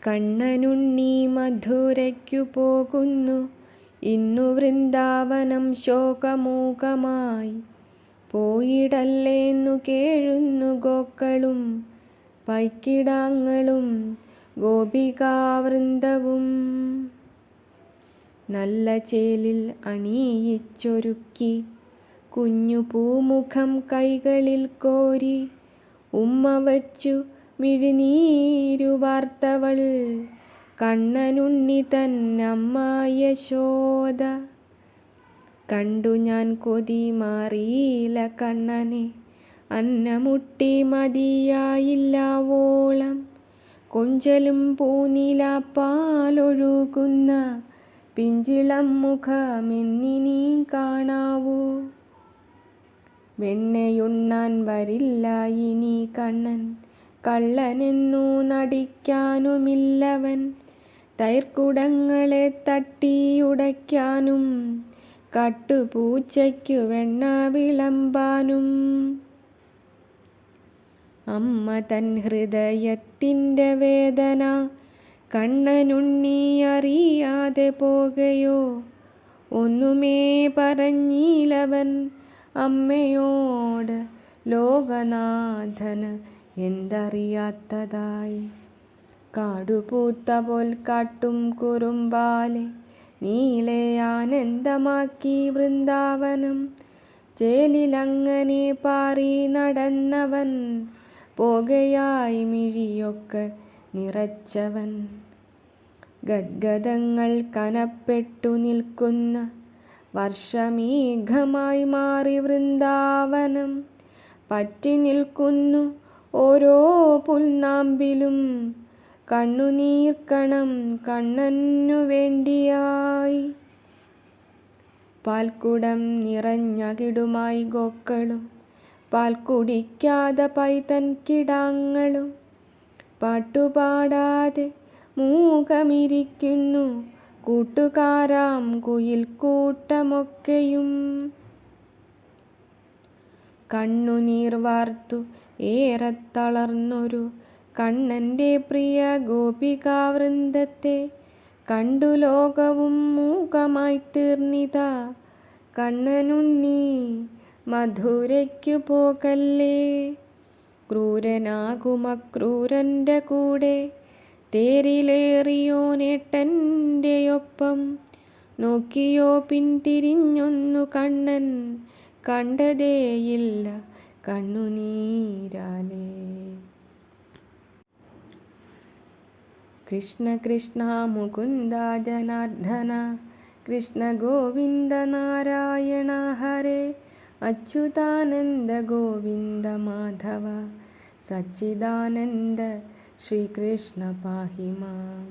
കണ്ണനുണ്ണി മധുരയ്ക്കു പോകുന്നു, ഇന്നു വൃന്ദാവനം ശോകമൂകമായി. പോയിടല്ലേന്നു കേഴുന്നു ഗോക്കളും പൈക്കിടാങ്ങളും ഗോപികാവൃന്ദവും. നല്ല ചേലിൽ അണിയിച്ചൊരുക്കി കുഞ്ഞു പൂമുഖം കൈകളിൽ കോരി, ഉമ്മ വച്ചു മിഴിനീരു വാർത്തവൾ കണ്ണനുണ്ണി തന്നമ്മ യശോദ. കണ്ടു ഞാൻ കൊതി മാറിയില്ല കണ്ണനെ, അന്നമുട്ടി മതിയായില്ലാവോളം. കൊഞ്ചലും പൂനിലാപ്പാലൊഴുകുന്ന പിഞ്ചിളം മുഖമെന്നിനി കാണാവൂ. വെണ്ണയുണ്ണാൻ വരില്ല ഇനി കണ്ണൻ, കള്ളനെന്നു നടിക്കാനുമില്ലവൻ. തൈർക്കുടങ്ങളെ തട്ടിയുടയ്ക്കാനും കട്ടുപൂച്ചയ്ക്കു വെണ്ണ വിളമ്പാനും. അമ്മ തൻ ഹൃദയത്തിൻ്റെ വേദന കണ്ണനുണ്ണി അറിയാതെ പോകയോ. ഒന്നുമേ പറഞ്ഞിലവൻ അമ്മയോട്, ലോകനാഥന് എന്തറിയാത്തതായി. കാടുപൂത്ത പോൽ കാട്ടും കുറുമ്പാലെ നീളെ ആനന്ദമാക്കി വൃന്ദാവനം. ചേലിലങ്ങനെ പാറി നടന്നവൻ, പോകയായി മിഴിയൊക്കെ നിറച്ചവൻ. ഗദ്ഗദങ്ങൾ കനപ്പെട്ടു നിൽക്കുന്ന വർഷമേഘമായി മാറി വൃന്ദാവനം. പറ്റി നിൽക്കുന്നു ഓരോ പുൽനാമ്പിലും കണ്ണുനീർക്കണം കണ്ണനു വേണ്ടിയായി. പാൽക്കുടം നിറഞ്ഞകിടുമായി ഗോക്കളും പാൽ കുടിക്കാതെ പൈതൻ കിടാങ്ങളും. പാട്ടുപാടാതെ മൂകമിരിക്കുന്നു കൂട്ടുകാരാം കുയിൽ കൂട്ടമൊക്കെയും. കണ്ണുനീർ വാർത്തു ഏറെ തളർന്നൊരു കണ്ണൻ്റെ പ്രിയ ഗോപികാവൃന്ദത്തെ കണ്ടു ലോകവും മൂകമായി തീർന്നിതാ. കണ്ണനുണ്ണി മധുരയ്ക്കു പോകല്ലേ, ക്രൂരനാകുമക്രൂരൻ്റെ കൂടെ. തേരിലേറിയോനേട്ടൻ്റെ ഒപ്പം നോക്കിയോ പിന്തിരിഞ്ഞൊന്നു കണ്ണൻ, കണ്ടതേയില്ല കണ്ണുനീരാലേ. കൃഷ്ണ കൃഷ്ണ മുകുന്ദ ജനാർദ്ദന, കൃഷ്ണ ഗോവിന്ദ നാരായണ ഹരേ. അച്യുതാനന്ദ ഗോവിന്ദ മാധവ, സച്ചിദാനന്ദ ശ്രീകൃഷ്ണ പാഹി മാം.